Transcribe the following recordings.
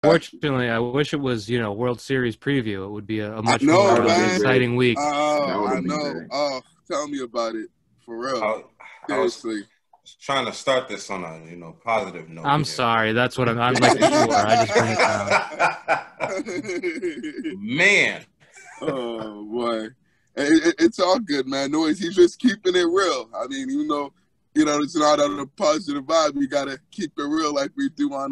Unfortunately, I wish it was, World Series preview. It would be a much know, more man. exciting week. I know. Oh, tell me about it. For real. Seriously. I was trying to start this on a, positive note. I'm sorry. That's what I'm like sure. I just bring it down. Man. Oh, boy. It's all good, man. Noise, he's just keeping it real. I mean, even though, it's not on a positive vibe, we got to keep it real like we do on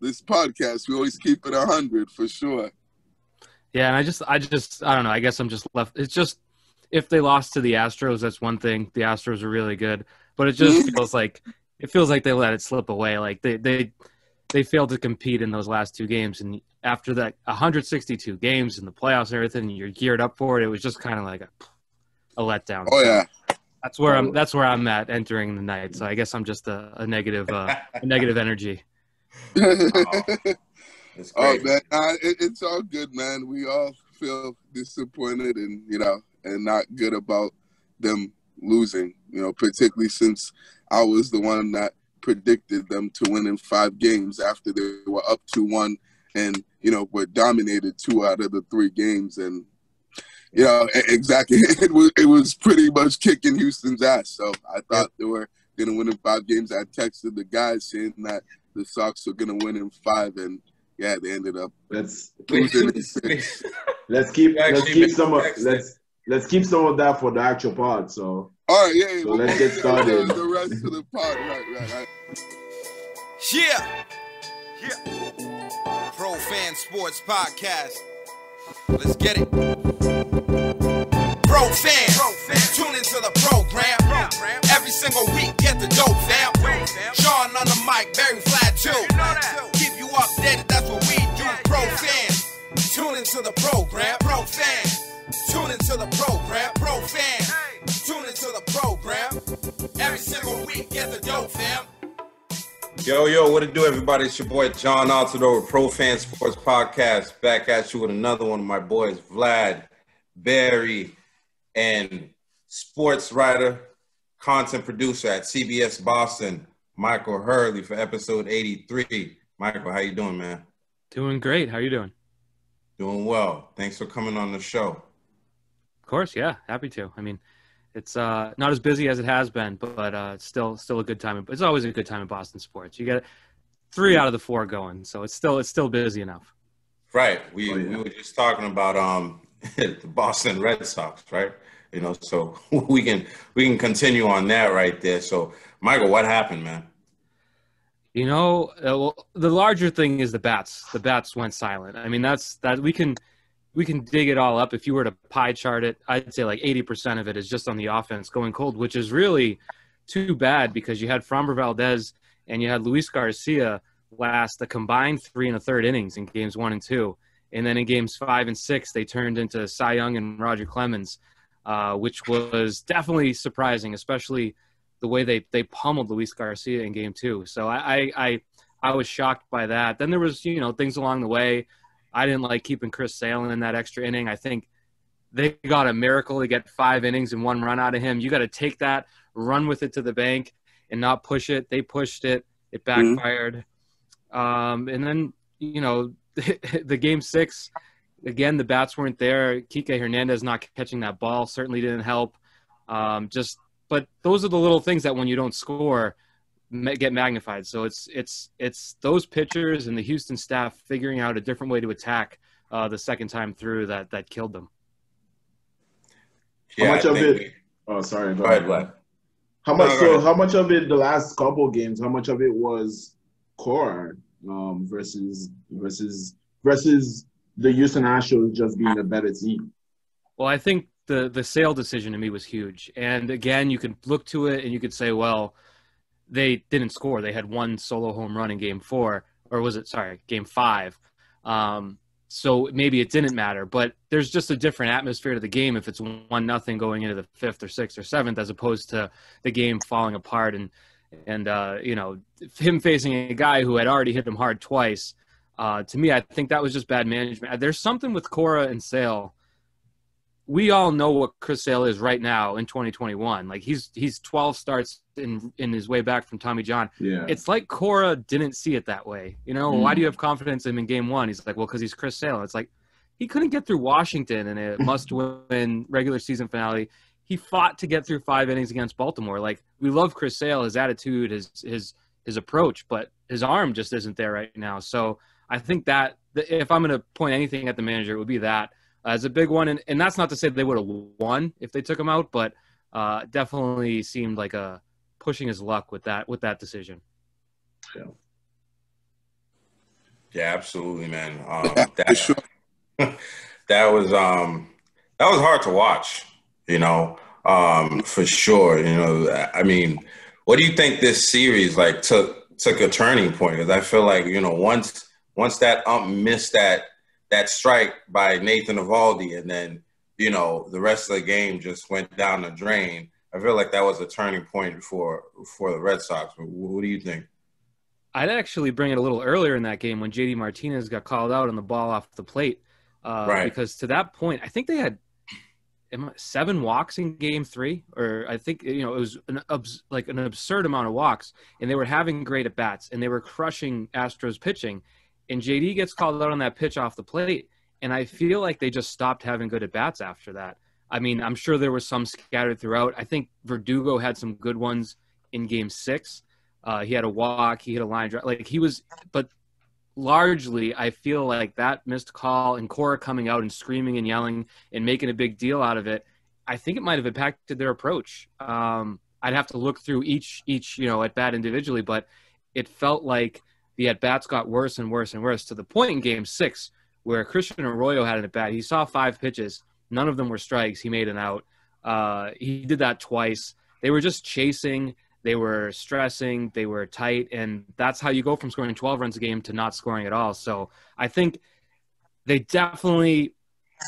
this podcast. We always keep it 100 for sure. Yeah, and I don't know. I guess I'm just left. It's just, if they lost to the Astros, that's one thing. The Astros are really good. But it just feels like they let it slip away. Like they failed to compete in those last two games, and after that 162 games in the playoffs and everything, you're geared up for it. It was just kind of like a letdown. Oh yeah, that's where I'm at entering the night. So I guess I'm just a negative energy. Oh man, it's all good, man. We all feel disappointed and and not good about them losing, particularly since I was the one that predicted them to win in 5 games after they were up 2-1 and, were dominated 2 out of the 3 games. And, exactly, it was pretty much kicking Houston's ass. So I thought they were going to win in 5 games. I texted the guys saying that the Sox were going to win in 5, and yeah, they ended up losing in 6. Let's keep some of that for the actual pod. So, all right, yeah. So let's get started. The rest of the pod, right. Yeah. Pro Fan Sports Podcast. Let's get it. Pro Fan, tune into the program. Every single week, get the dope, fam. Sean on the mic, very flat too. Keep you updated, that's what we do. Pro Fan, tune into the program. Pro Fan. Tune into the program, Pro Fan. Tune into the program. Every single week, get the dope, fam. Yo, what it do, everybody? It's your boy, John Altidor with Pro Fan Sports Podcast. Back at you with another one of my boys, Vlad, Barry, and sports writer, content producer at CBS Boston, Michael Hurley, for episode 83. Michael, how you doing, man? Doing great. How you doing? Doing well. Thanks for coming on the show. Of course, yeah, happy to. I mean, it's not as busy as it has been, but it's still a good time. It's always a good time in Boston sports. You get 3 out of the 4 going, so it's still busy enough. Right. We were just talking about the Boston Red Sox, right? So we can continue on that right there. So, Michael, what happened, man? Well, the larger thing is the bats. The bats went silent. I mean, that we can dig it all up. If you were to pie chart it, I'd say like 80% of it is just on the offense going cold, which is really too bad because you had Framber Valdez and you had Luis Garcia last the combined 3 1/3 innings in games 1 and 2. And then in games 5 and 6, they turned into Cy Young and Roger Clemens, which was definitely surprising, especially the way they pummeled Luis Garcia in game 2. So I was shocked by that. Then there was, things along the way. I didn't like keeping Chris Sale in that extra inning. I think they got a miracle to get 5 innings and 1 run out of him. You got to take that, run with it to the bank, and not push it. They pushed it. It backfired. And then, the game 6, again, the bats weren't there. Kike Hernandez not catching that ball certainly didn't help. But those are the little things that when you don't score, get magnified. So it's those pitchers and the Houston staff figuring out a different way to attack the second time through that killed them. Yeah, how much of it? Oh, sorry. Go ahead. Vlad. How much of it the last couple games? How much of it was Cora versus the Houston Astros just being a better team? Well, I think the Sale decision to me was huge. And again, you could look to it and you could say, well, they didn't score. They had 1 solo home run in game 4, or was it, game 5. So maybe it didn't matter, but there's just a different atmosphere to the game if it's 1-0 going into the 5th or 6th or 7th, as opposed to the game falling apart and him facing a guy who had already hit him hard twice. To me, I think that was just bad management. There's something with Cora and Sale we all know what Chris Sale is right now in 2021. Like he's 12 starts in his way back from Tommy John. Yeah. It's like Cora didn't see it that way. You know, why do you have confidence in him in game one? He's like, well, because he's Chris Sale. It's like he couldn't get through Washington in a must-win regular season finale. He fought to get through 5 innings against Baltimore. Like, we love Chris Sale, his attitude, his approach, but his arm just isn't there right now. So I think that if I'm going to point anything at the manager, it would be that as a big one. And that's not to say they would have won if they took him out, but definitely seemed like pushing his luck with that decision. Yeah, absolutely, man. That was hard to watch, you know, for sure. You know, I mean, what do you think this series like took a turning point? Because I feel like, you know, once that missed that strike by Nathan Eovaldi, and then, you know, the rest of the game just went down the drain. I feel like that was a turning point for the Red Sox. What do you think? I'd actually bring it a little earlier in that game when JD Martinez got called out on the ball off the plate. Right. Because to that point, I think they had 7 walks in game 3, or I think, you know, it was an absurd amount of walks, and they were having great at bats and they were crushing Astros pitching, and JD gets called out on that pitch off the plate. And I feel like they just stopped having good at bats after that. I mean, I'm sure there was some scattered throughout. I think Verdugo had some good ones in game 6. He had a walk, he hit a line drive, but largely, I feel like that missed call and Cora coming out and screaming and yelling and making a big deal out of it, I think it might have impacted their approach. I'd have to look through each you know, at bat individually, but it felt like the at bats got worse and worse and worse to the point in game 6 where Christian Arroyo had an at bat. He saw 5 pitches, none of them were strikes. He made an out. He did that twice. They were just chasing. They were stressing, they were tight, and that's how you go from scoring 12 runs a game to not scoring at all. So I think they definitely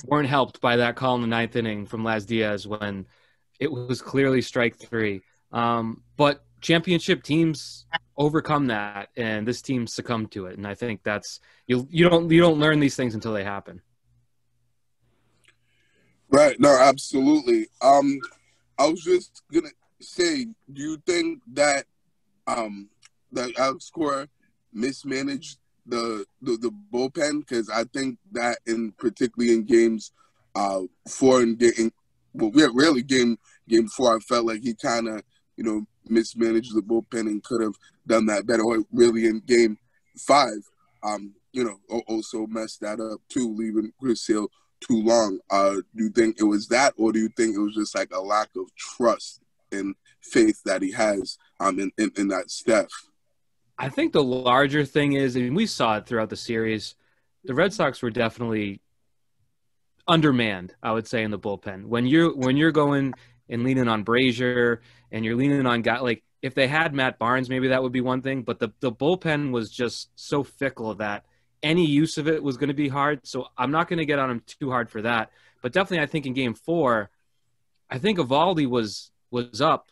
weren't helped by that call in the 9th inning from Laz Diaz when it was clearly strike 3. But championship teams overcome that, and this team succumbed to it. And I think that's you don't learn these things until they happen. Right. No, absolutely. I was just gonna say, do you think that that Alex Cora mismanaged the bullpen? Because I think that particularly in games 4 and game 4, I felt like he kind of, you know, mismanaged the bullpen and could have done that better. Or really in game 5, you know, also messed that up too, leaving Chris Sale too long. Do you think it was that, or do you think it was just like a lack of trust and faith that he has in that staff? I think the larger thing is, I mean, we saw it throughout the series, the Red Sox were definitely undermanned, I would say, in the bullpen. When you're going and leaning on Brazier and you're leaning on guys like, if they had Matt Barnes, maybe that would be one thing, but the bullpen was just so fickle that any use of it was going to be hard. So I'm not going to get on him too hard for that. But definitely, I think in game 4, I think Eovaldi was up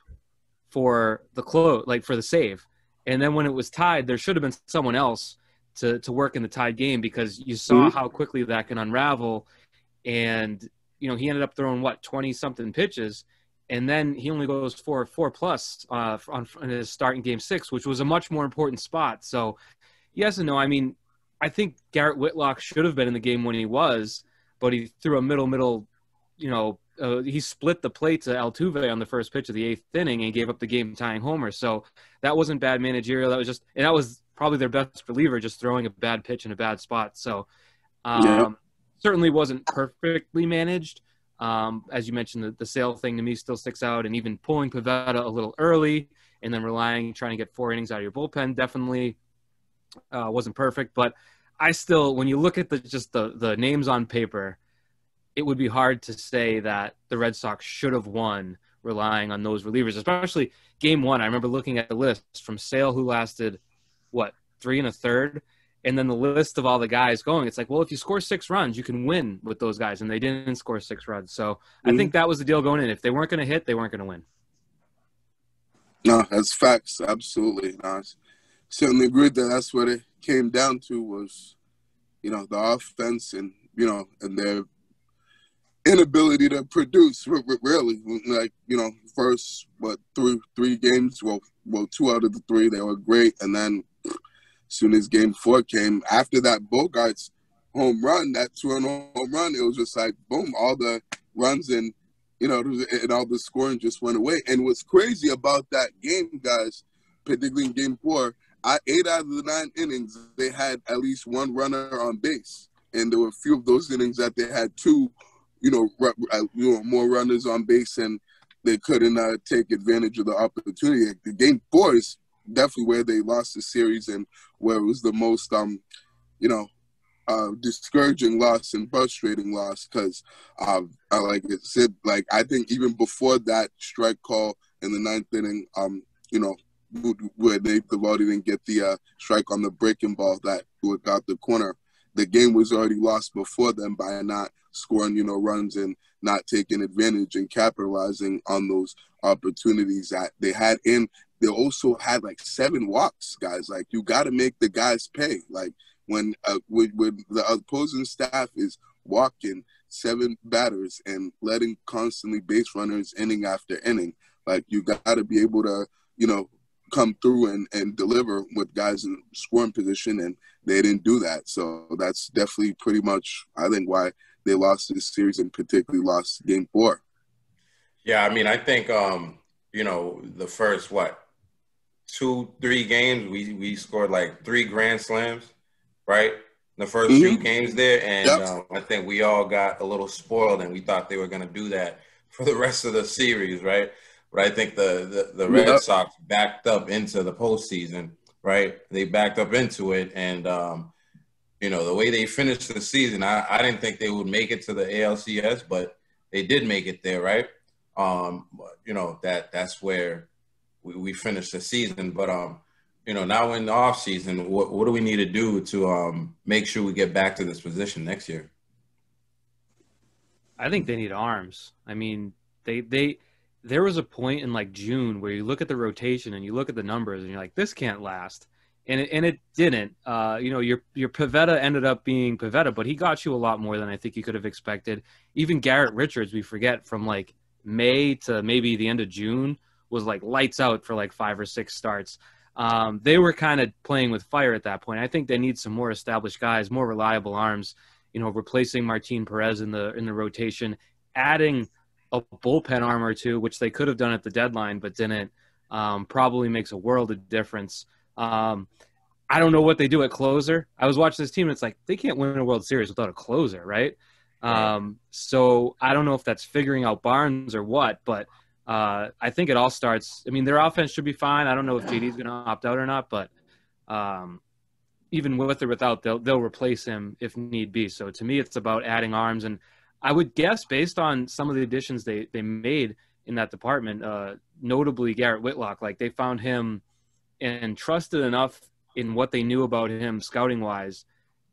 for the close, like for the save. And then when it was tied, there should have been someone else to work in the tied game, because you saw how quickly that can unravel. And, you know, he ended up throwing 20-something pitches. And then he only goes 4 plus on his start in game 6, which was a much more important spot. So yes and no. I mean, I think Garrett Whitlock should have been in the game when he was, but he threw a middle, you know, he split the plate to Altuve on the first pitch of the 8th inning and gave up the game-tying homer. So that wasn't bad managerial. That was just, and that was probably their best reliever, just throwing a bad pitch in a bad spot. So certainly wasn't perfectly managed. As you mentioned, the Sale thing to me still sticks out, and even pulling Pivetta a little early and then trying to get 4 innings out of your bullpen definitely wasn't perfect. But I still, when you look at the names on paper, it would be hard to say that the Red Sox should have won relying on those relievers, especially game 1. I remember looking at the list from Sale, who lasted 3 1/3, and then the list of all the guys going. It's like, well, if you score 6 runs, you can win with those guys, and they didn't score 6 runs. So I think that was the deal going in. If they weren't going to hit, they weren't going to win. No, that's facts. Absolutely. No, I certainly agree that that's what it came down to was, you know, the offense and, you know, and inability to produce, really. Like, first, three games, well, 2 out of the 3, they were great. And then as soon as game 4 came, after that Bogarts home run, that 2-run home run, it was just like, boom, all the runs and, and all the scoring just went away. And what's crazy about that game, guys, particularly in game 4, 8 out of the 9 innings, they had at least 1 runner on base. And there were a few of those innings that they had 2, more runners on base, and they couldn't take advantage of the opportunity. The game 4 is definitely where they lost the series and where it was the most, discouraging loss and frustrating loss, because like I said, like I think even before that strike call in the 9th inning, where Nate Tavati didn't get the strike on the breaking ball that got the corner, the game was already lost before then by not scoring, runs and not taking advantage and capitalizing on those opportunities that they had. And they also had like 7 walks, guys. Like, you got to make the guys pay. Like, when the opposing staff is walking 7 batters and letting constantly base runners inning after inning, like, you got to be able to, come through and deliver with guys in scoring position, and they didn't do that. So that's definitely pretty much, I think, why they lost this series and particularly lost game 4. Yeah, I mean, I think, the first, 2-3 games, we scored like 3 grand slams, right? The first few games there. And I think we all got a little spoiled, and we thought they were going to do that for the rest of the series, right? But I think the Red Sox backed up into the postseason, right? They backed up into it. And, the way they finished the season, I didn't think they would make it to the ALCS, but they did make it there, right? That's where we finished the season. But, now in the off season, what do we need to do to make sure we get back to this position next year? I think they need arms. I mean, there was a point in like June where you look at the rotation and you look at the numbers and you're like, this can't last. And it didn't. Your Pivetta ended up being Pivetta, but he got you a lot more than I think you could have expected. Even Garrett Richards, we forget, from like May to maybe the end of June, was like lights out for like 5 or 6 starts. They were kind of playing with fire at that point. I think they need some more established guys, more reliable arms, replacing Martin Perez in the rotation, adding a bullpen arm or 2, which they could have done at the deadline but didn't, probably makes a world of difference. I don't know what they do at closer. I was watching this team, and it's like they can't win a World Series without a closer, right? So I don't know if that's figuring out Barnes or what, but I think it all starts – I mean, their offense should be fine. I don't know if JD's going to opt out or not, but even with or without, they'll replace him if need be. So to me, it's about adding arms, and I would guess based on some of the additions they made in that department, notably Garrett Whitlock, like they found him and trusted enough in what they knew about him scouting-wise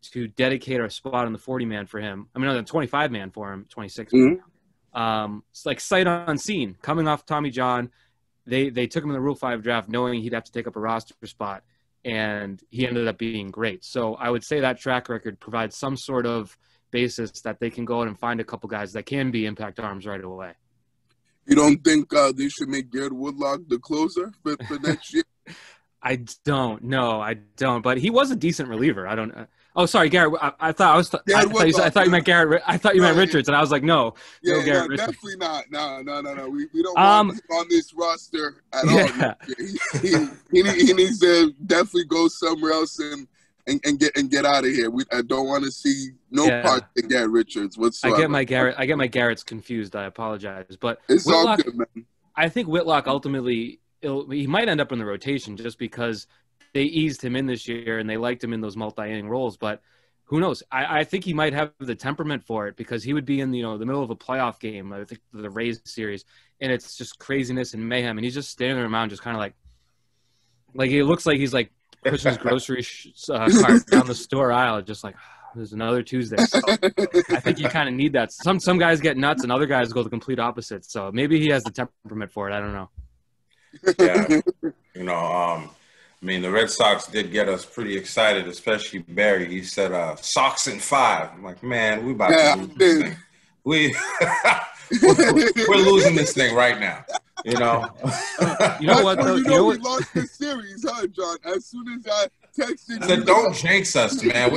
to dedicate our spot on the 40-man for him. I mean, on the 25-man for him, 26-man. It's like sight unseen. Coming off Tommy John, they took him in the Rule 5 draft knowing he'd have to take up a roster spot, and he ended up being great. So I would say that track record provides some sort of basis that they can go out and find a couple guys that can be impact arms right away. You don't think they should make Garrett Whitlock the closer for next year? I don't. No, I don't. But he was a decent reliever. I don't. Oh, sorry, Garrett. I thought you meant Garrett. I thought you meant Richards, and I was like, no. Yeah, no, Garrett definitely not. No. We don't want him on this roster at all. He needs to definitely go somewhere else and get out of here. I don't want to see part of Garrett Richards whatsoever. I get my Garrett's confused. I apologize, but it's Whitlock, all good, man. I think Whitlock ultimately he might end up in the rotation just because they eased him in this year and they liked him in those multi-inning roles. But who knows? I think he might have the temperament for it because he would be in the middle of a playoff game. I think the Rays series, and it's just craziness and mayhem, and he's just standing there around, just kind of like it looks like he's like pushing his grocery cart down the store aisle, just like there's another Tuesday. So I think you kind of need that. Some guys get nuts and other guys go the complete opposite. So maybe he has the temperament for it. I don't know. Yeah, I mean, the Red Sox did get us pretty excited, especially Barry. He said, Sox in 5. I'm like, man, we about to lose this thing. we're losing this thing right now. You know. You know what? Though, you know we what? lost the series, huh, John? As soon as I texted So you, don't jinx us, man.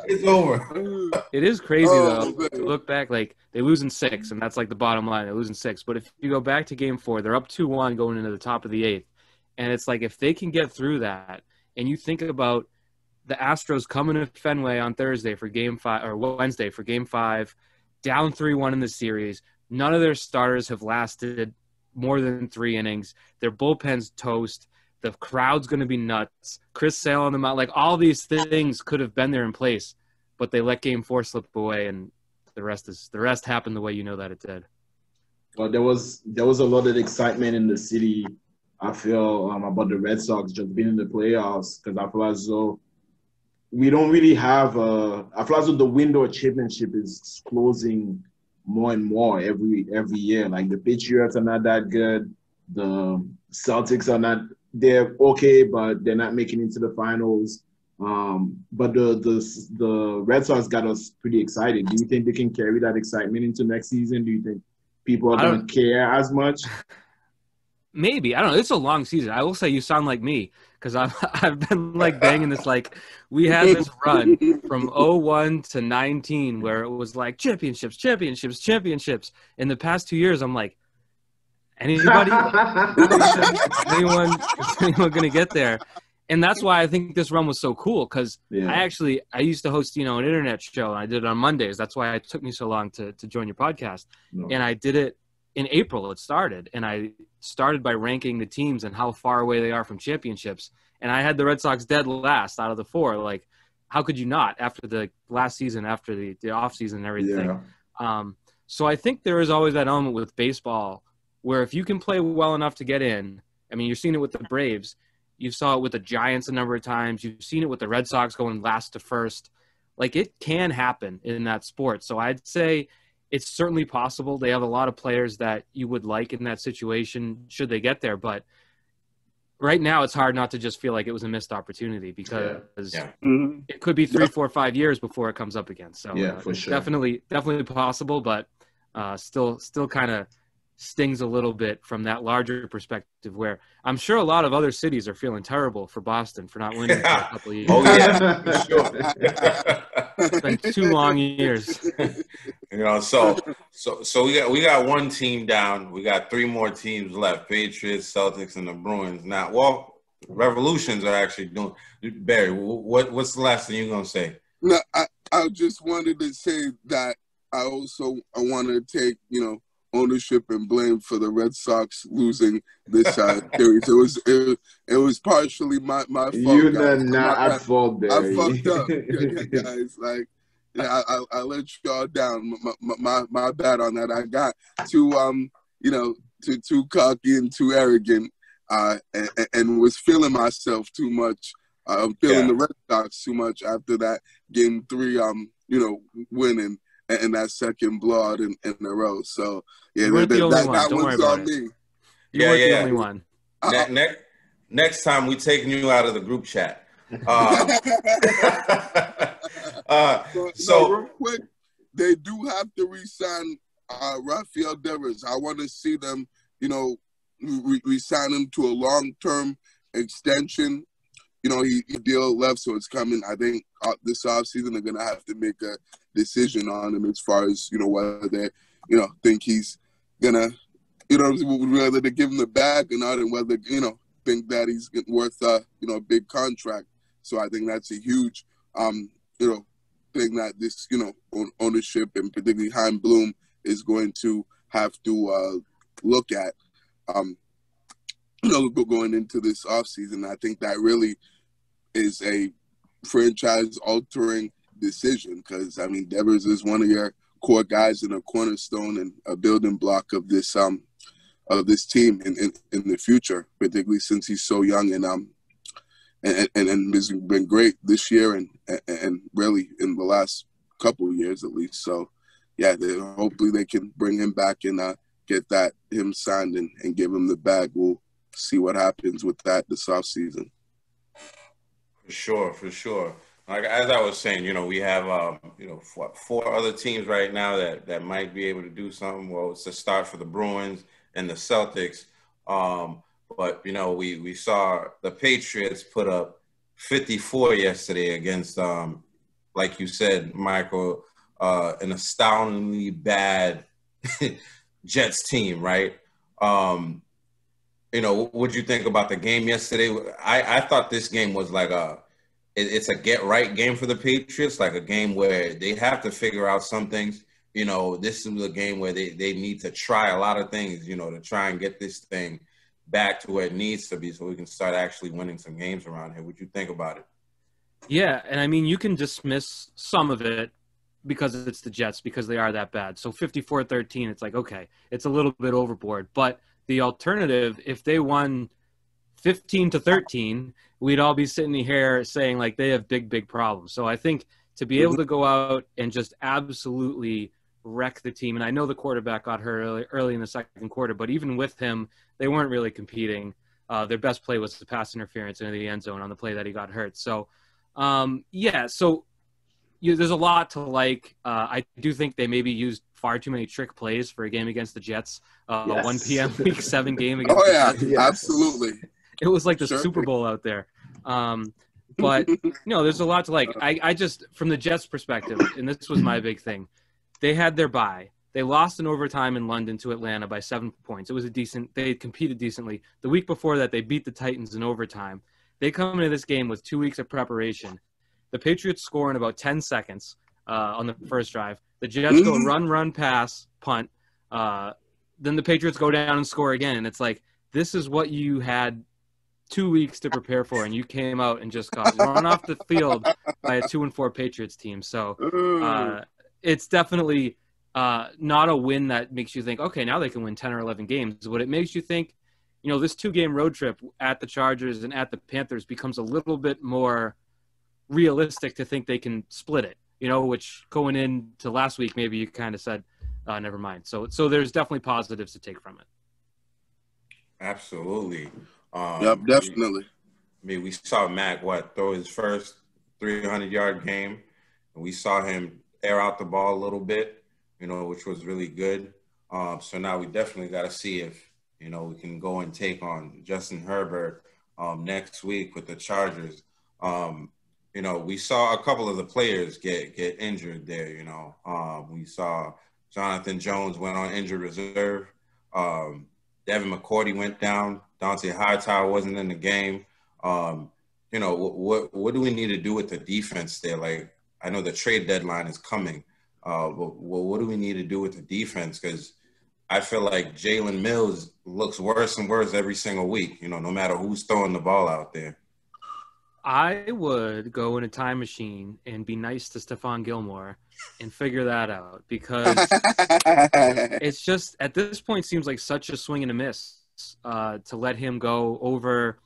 It's over. It is crazy though man. to look back. Like they lose in 6, and that's like the bottom line. They lose in 6. But if you go back to Game 4, they're up 2-1 going into the top of the 8th, and it's like if they can get through that, and you think about the Astros coming to Fenway on Thursday for Game 5 or Wednesday for Game 5, down 3-1 in the series. None of their starters have lasted more than 3 innings. Their bullpen's toast. The crowd's going to be nuts. Chris Sale on the mound. Like, all these things could have been there in place, but they let Game 4 slip away, and the rest happened the way you know that it did. Well, there was a lot of excitement in the city, I feel, about the Red Sox just being in the playoffs, because I feel as though we don't really have I feel as though the window of championship is closing more and more every year. Like the Patriots are not that good. The Celtics are not, they're okay, but they're not making it to the finals. But the Red Sox got us pretty excited. Do you think they can carry that excitement into next season? Do you think people are going to care as much? Maybe. I don't know. It's a long season. I will say you sound like me, because I've been like banging this. Like, we had this run from 01 to 19 where it was like championships. In the past 2 years, I'm like, anybody? anyone going to get there? And that's why I think this run was so cool, because I used to host, an internet show, and I did it on Mondays. That's why it took me so long to join your podcast. No. And I did it in April. It started, and I started by ranking the teams and how far away they are from championships. And I had the Red Sox dead last out of the 4. Like, how could you not after the last season, after the off season and everything? Yeah. So I think there is always that element with baseball where if you can play well enough to get in, I mean, you're seeing it with the Braves. You saw it with the Giants a number of times. You've seen it with the Red Sox going last to first. Like, it can happen in that sport. So I'd say it's certainly possible. They have a lot of players that you would like in that situation should they get there. But right now it's hard not to just feel like it was a missed opportunity, because it could be 3, 4, 5 years before it comes up again. So for sure. Definitely possible, but still kind of stings a little bit from that larger perspective, where I'm sure a lot of other cities are feeling terrible for Boston for not winning for a couple of years. Oh yeah, for sure. It's been 2 long years. So we got one team down. We got 3 more teams left: Patriots, Celtics, and the Bruins. Now, Revolutions are actually doing. Barry, what's the last thing you're gonna say? No, I just wanted to say that I want to take ownership and blame for the Red Sox losing this series. It was partially my fault. You're not at fault, Barry. I fucked up, guys. Like, I let y'all down. My bad on that. I got too cocky and too arrogant, and was feeling myself too much. Feeling the Red Sox too much after that Game 3, winning. And that second blowout in a row. So, you weren't the only one. That Don't one's on me. You weren't the only one. Next time, we're taking you out of the group chat. So real quick, they do have to re-sign Rafael Devers. I want to see them, re-sign him to a long-term extension. He deal left, so it's coming. I think this offseason they're going to have to make a decision on him as far as, whether they, think he's going to, whether they give him the bag or not, and whether, think that he's worth, a big contract. So I think that's a huge, thing that this, ownership and particularly Chaim Bloom is going to have to look at, going into this offseason. I think that really is a franchise-altering decision, because Devers is one of your core guys and a cornerstone and a building block of this team in the future, particularly since he's so young and has been great this year and really in the last couple of years at least. So hopefully they can bring him back and get him signed and give him the bag. We'll see what happens with that this offseason. For sure. Like as I was saying, we have four other teams right now that might be able to do something. Well, it's a start for the Bruins and the Celtics. But we saw the Patriots put up 54 yesterday against like you said, Michael, an astoundingly bad Jets team, right? What'd you think about the game yesterday? I thought this game was like it's a get-right game for the Patriots, like a game where they have to figure out some things. This is a game where they need to try a lot of things, to try and get this thing back to where it needs to be so we can start actually winning some games around here. What'd you think about it? Yeah, and I mean, you can dismiss some of it because it's the Jets, because they are that bad. So 54-13, it's like, okay, it's a little bit overboard. But the alternative, if they won 15-13, we'd all be sitting here saying like they have big problems. So I think to be able to go out and just absolutely wreck the team, and I know the quarterback got hurt early in the second quarter, but even with him, they weren't really competing. Their best play was the pass interference into the end zone on the play that he got hurt. So, there's a lot to like. I do think they maybe used far too many trick plays for a game against the Jets. 1 p.m. Week 7 game against the Jets. Yes. Absolutely. It was like the Super Bowl out there. But, there's a lot to like. I just, from the Jets' perspective, and this was my big thing, they had their bye. They lost in overtime in London to Atlanta by 7 points. It was they competed decently. The week before that, they beat the Titans in overtime. They come into this game with 2 weeks of preparation. The Patriots score in about 10 seconds on the first drive. The Jets go run, pass, punt. Then the Patriots go down and score again. And it's like, this is what you had 2 weeks to prepare for, and you came out and just got run off the field by a 2-4 Patriots team. So it's definitely not a win that makes you think, okay, now they can win 10 or 11 games. What it makes you think, this 2-game road trip at the Chargers and at the Panthers becomes a little bit more realistic to think they can split it, which going into last week, maybe you kind of said, never mind. So there's definitely positives to take from it. Absolutely. Yep, definitely. We saw Mac throw his first 300-yard game, and we saw him air out the ball a little bit, which was really good. So now we definitely got to see if we can go and take on Justin Herbert next week with the Chargers. We saw a couple of the players get injured there. We saw Jonathan Jones went on injured reserve. Devin McCourty went down. Dante Hightower wasn't in the game. What do we need to do with the defense there? Like, I know the trade deadline is coming, but what do we need to do with the defense? Because I feel like Jalen Mills looks worse and worse every single week, no matter who's throwing the ball out there. I would go in a time machine and be nice to Stephon Gilmore and figure that out, because it's just, at this point, seems like such a swing and a miss to let him go over.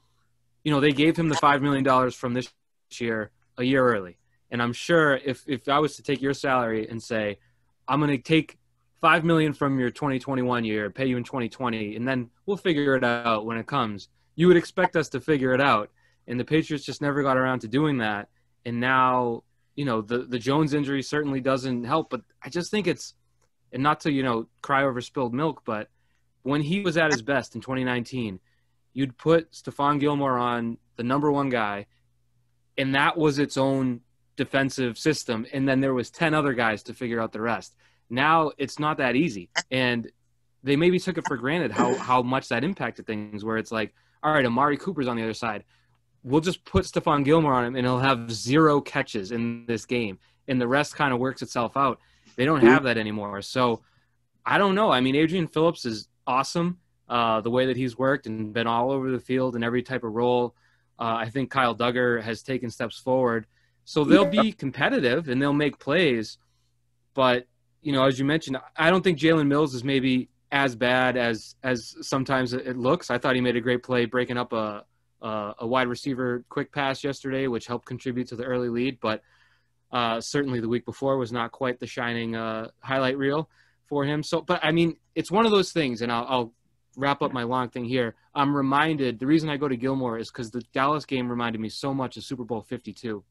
They gave him the $5 million from this year a year early. And I'm sure if I was to take your salary and say, I'm going to take $5 million from your 2021 year, pay you in 2020, and then we'll figure it out when it comes, you would expect us to figure it out. And the Patriots just never got around to doing that. And now, the Jones injury certainly doesn't help. But I just think it's, and not to, cry over spilled milk, but when he was at his best in 2019, you'd put Stephon Gilmore on the number one guy, and that was its own defensive system. And then there was 10 other guys to figure out the rest. Now it's not that easy. And they maybe took it for granted how much that impacted things, where it's like, all right, Amari Cooper's on the other side. We'll just put Stephon Gilmore on him, and he'll have 0 catches in this game, and the rest kind of works itself out. They don't have that anymore. So I don't know. I mean, Adrian Phillips is awesome, the way that he's worked and been all over the field in every type of role. I think Kyle Duggar has taken steps forward. So they'll be competitive, and they'll make plays. But, as you mentioned, I don't think Jalen Mills is maybe as bad as sometimes it looks. I thought he made a great play breaking up a wide receiver quick pass yesterday, which helped contribute to the early lead. But certainly the week before was not quite the shining highlight reel for him. So, but I mean, it's one of those things, and I'll wrap up my long thing here. I'm reminded, the reason I go to Gilmore is because the Dallas game reminded me so much of Super Bowl 52.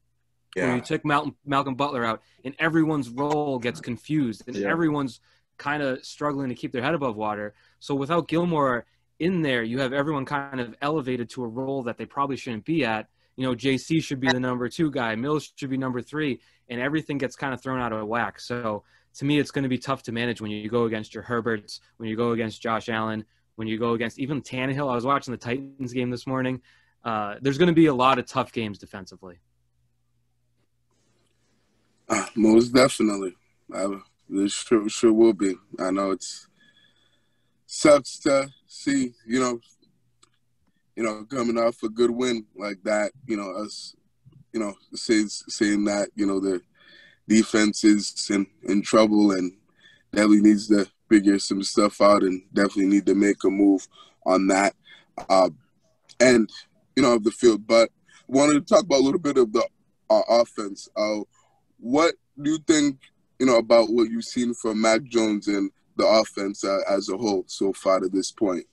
where you took Malcolm Butler out and everyone's role gets confused and everyone's kind of struggling to keep their head above water. So without Gilmore in there, you have everyone kind of elevated to a role that they probably shouldn't be at. You know, JC should be the number 2 guy. Mills should be number 3, and everything gets kind of thrown out of whack. So to me, it's going to be tough to manage when you go against your Herberts, when you go against Josh Allen, when you go against even Tannehill. I was watching the Titans game this morning. There's going to be a lot of tough games defensively. Most definitely. There sure will be. I know it's sucks to see, coming off a good win like that, us, saying that, the defense is in trouble and definitely needs to figure some stuff out and definitely need to make a move on that end, of the field. But I wanted to talk about a little bit of the offense. What do you think, about what you've seen from Mac Jones and the offense as a whole so far to this point?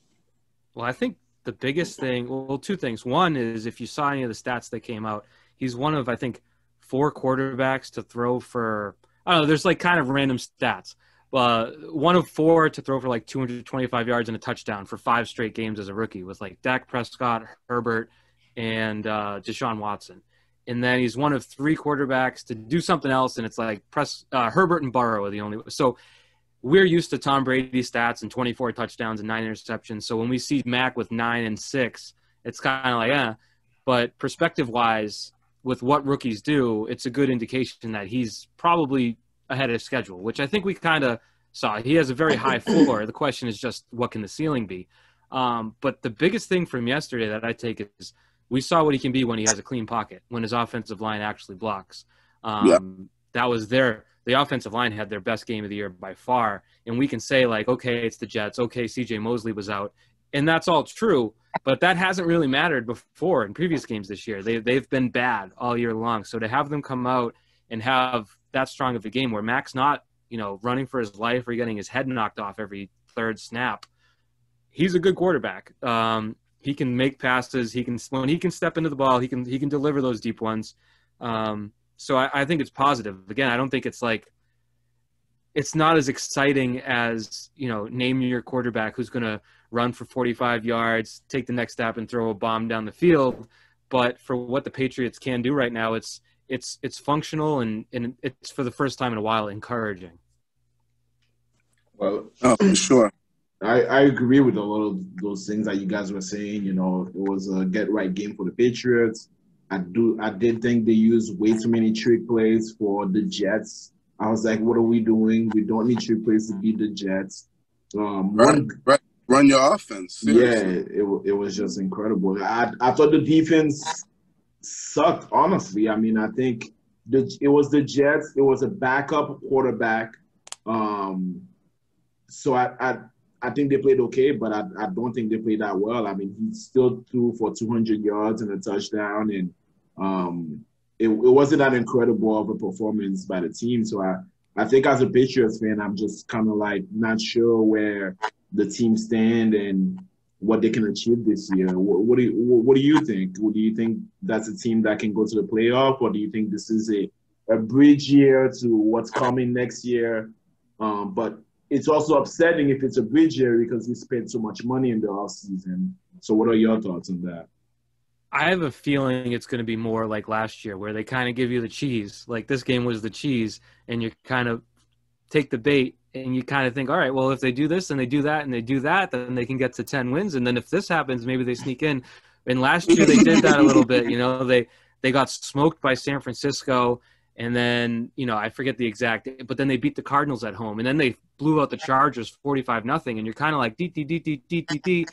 Well, I think the biggest thing, well, 2 things. One is if you saw any of the stats that came out, he's one of, I think, 4 quarterbacks to throw for, I don't know, there's like kind of random stats. One of 4 to throw for like 225 yards and a touchdown for 5 straight games as a rookie with like Dak Prescott, Herbert, and Deshaun Watson. And then he's one of 3 quarterbacks to do something else, and it's like Herbert and Burrow are the only. So we're used to Tom Brady stats and 24 touchdowns and 9 interceptions. So when we see Mac with 9 and 6, it's kind of like, But perspective-wise, with what rookies do, it's a good indication that he's probably ahead of schedule, which I think we kind of saw. He has a very high floor. The question is just what can the ceiling be? But the biggest thing from yesterday that I take is we saw what he can be when he has a clean pocket, when his offensive line actually blocks. That was the offensive line had their best game of the year by far. And we can say like, okay, it's the Jets. Okay, CJ Mosley was out. And that's all true, but that hasn't really mattered before in previous games this year. They've been bad all year long. So to have them come out and have that strong of a game where Mac's not, running for his life or getting his head knocked off every 3rd snap, he's a good quarterback. He can make passes. When he can step into the ball, he can deliver those deep ones. So I think it's positive. Again, I don't think it's not as exciting as, name your quarterback who's going to run for 45 yards, take the next step and throw a bomb down the field. But for what the Patriots can do right now, it's functional and it's for the first time in a while encouraging. Well, sure. I agree with a lot of those things that you guys were saying. It was a get-right game for the Patriots. I did think they used way too many trick plays for the Jets. I was like, what are we doing? We don't need trick plays to beat the Jets. Run your offense. Seriously. Yeah, it was just incredible. I thought the defense sucked, honestly. I mean, I think it was the Jets. It was a backup quarterback. So I think they played okay, but I don't think they played that well. I mean, he still threw for 200 yards and a touchdown, and it wasn't that incredible of a performance by the team. So I think as a Patriots fan, I'm just kind of like not sure where the team stand and what they can achieve this year. What do you think? Do you think that's a team that can go to the playoff, or do you think this is a bridge year to what's coming next year? But it's also upsetting if it's a bridge year because we spent so much money in the offseason. So what are your thoughts on that? I have a feeling it's going to be more like last year where they kind of give you the cheese. Like this game was the cheese, and you kind of take the bait and you kind of think, all right, well, if they do this and they do that and they do that, then they can get to 10 wins. And then if this happens, maybe they sneak in. And last year they did that a little bit. They got smoked by San Francisco. And then, I forget the exact, but then they beat the Cardinals at home. And then they blew out the Chargers 45-0. And you're kind of like, dee.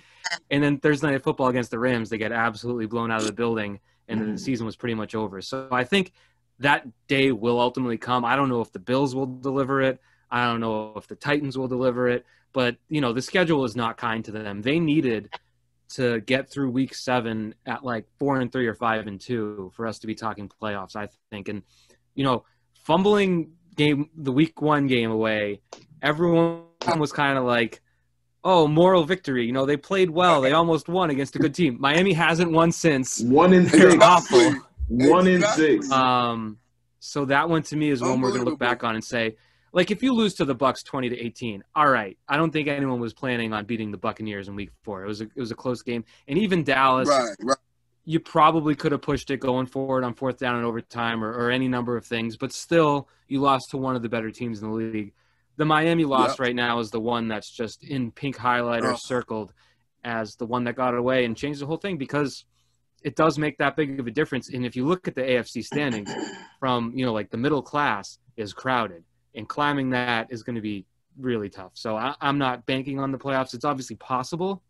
And then Thursday Night Football against the Rams, they get absolutely blown out of the building. And then the season was pretty much over. So I think that day will ultimately come. I don't know if the Bills will deliver it. I don't know if the Titans will deliver it. But, the schedule is not kind to them. They needed to get through week 7 at like 4-3 or 5-2 for us to be talking playoffs, I think. And, fumbling the week 1 game away, everyone was kind of like, oh, moral victory. They played well. They almost won against a good team. Miami hasn't won since. 1-6. Awful. 1-6. So that one to me is one we're going to look back on and say, like, if you lose to the Bucs 20-18, all right, I don't think anyone was planning on beating the Buccaneers in Week 4. It was a close game, and even Dallas, right. You probably could have pushed it going forward on 4th down and overtime or any number of things, but still, you lost to one of the better teams in the league. The Miami loss right now is the one that's just in pink highlighter circled as the one that got away and changed the whole thing, because it does make that big of a difference. And if you look at the AFC standings from, like the middle class is crowded, and climbing that is going to be really tough. So I'm not banking on the playoffs. It's obviously possible.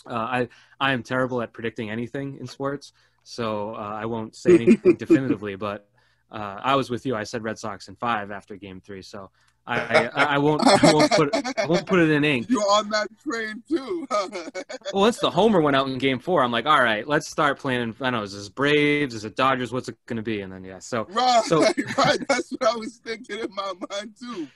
I am terrible at predicting anything in sports, so I won't say anything definitively, but I was with you. I said Red Sox in 5 after Game 3, so I won't put it in ink. You're on that train too. Well, once the homer went out in Game 4, I'm like, all right, let's start planning. I don't know, is this Braves? Is it Dodgers? What's it going to be? And then right. That's what I was thinking in my mind too.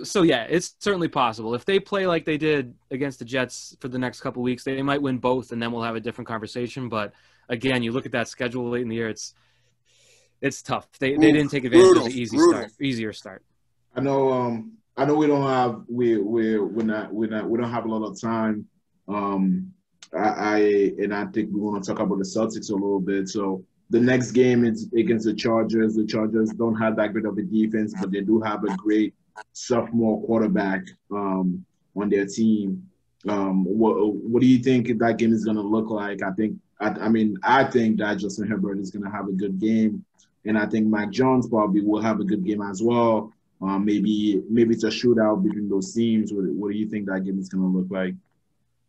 So yeah, it's certainly possible. If they play like they did against the Jets for the next couple of weeks, they might win both, and then we'll have a different conversation. But again, you look at that schedule late in the year, it's tough. They didn't take advantage of the easier start. I know we don't have we don't have a lot of time. I think we want to talk about the Celtics a little bit. So the next game is against the Chargers. The Chargers don't have that great of a defense, but they do have a great sophomore quarterback on their team. What do you think that game is going to look like? I think that Justin Herbert is going to have a good game, and I think Mac Jones probably will have a good game as well. Maybe it's a shootout between those teams. What do you think that game is going to look like?